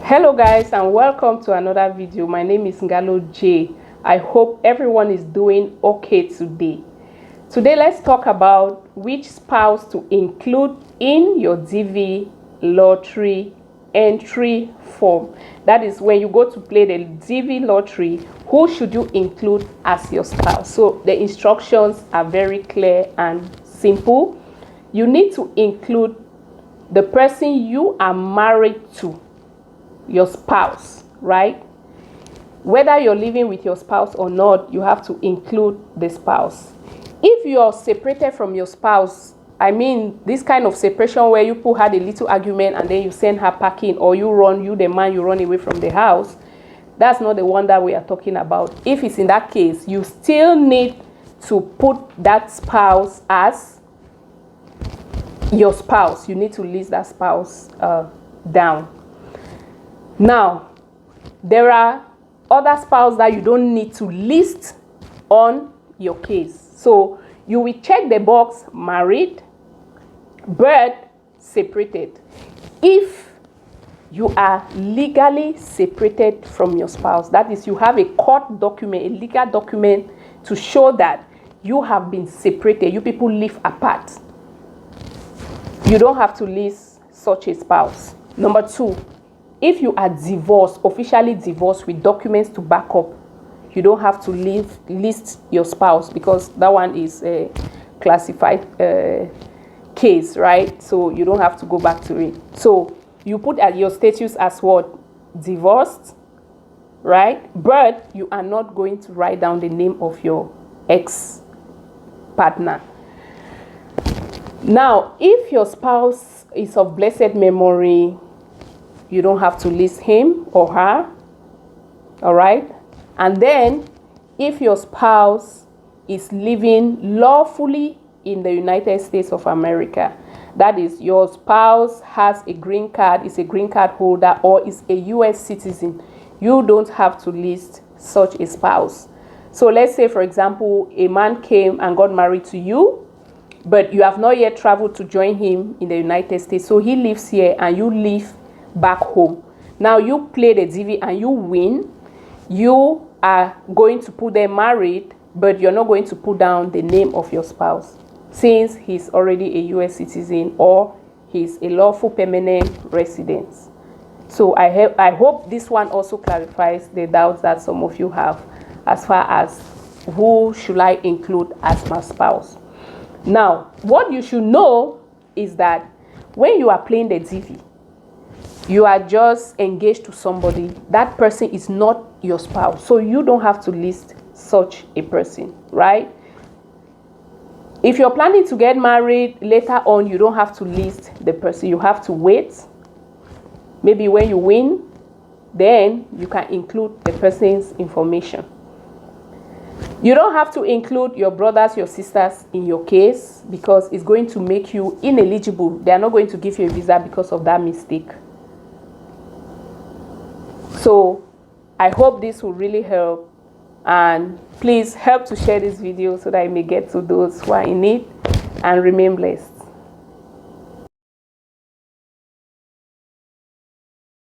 Hello guys, and welcome to another video. My name is Ngalo J. I hope everyone is doing okay today. Let's talk about which spouse to include in your DV lottery entry form. That is, when you go to play the DV lottery, who should you include as your spouse? So the instructions are very clear and simple. You need to include the person you are married to, your spouse, right? Whether you're living with your spouse or not, you have to include the spouse. If you're separated from your spouse, I mean this kind of separation where you had a little argument and then you send her packing, or you run away from the house, that's not the one that we are talking about. If it's in that case, you still need to put that spouse as your spouse. You need to list that spouse down. Now, there are other spouses that you don't need to list on your case. So you will check the box married, but separated. If you are legally separated from your spouse, that is, you have a court document, a legal document to show that you have been separated, you people live apart, you don't have to list such a spouse. Number two, if you are divorced, officially divorced with documents to back up, you don't have to list your spouse, because that one is a classified case, right? So you don't have to go back to it. So you put at your status as what? Divorced, right? But you are not going to write down the name of your ex-partner. Now, if your spouse is of blessed memory, you don't have to list him or her, all right? And then, if your spouse is living lawfully in the United States of America, that is, your spouse has a green card, is a green card holder, or is a U.S. citizen, you don't have to list such a spouse. So let's say, for example, a man came and got married to you, but you have not yet traveled to join him in the United States. So he lives here and you live back home. Now you play the DV and you win. You are going to put them married, but you're not going to put down the name of your spouse, since he's already a U.S. citizen or he's a lawful permanent resident. So I hope this one also clarifies the doubts that some of you have as far as who should I include as my spouse. Now, what you should know is that when you are playing the DV, you are just engaged to somebody. That person is not your spouse, so you don't have to list such a person, right? If you're planning to get married later on, you don't have to list the person. You have to wait. Maybe when you win, then you can include the person's information. You don't have to include your brothers, your sisters in your case, because it's going to make you ineligible. They are not going to give you a visa because of that mistake. So I hope this will really help, and please help to share this video so that it may get to those who are in need, and remain blessed.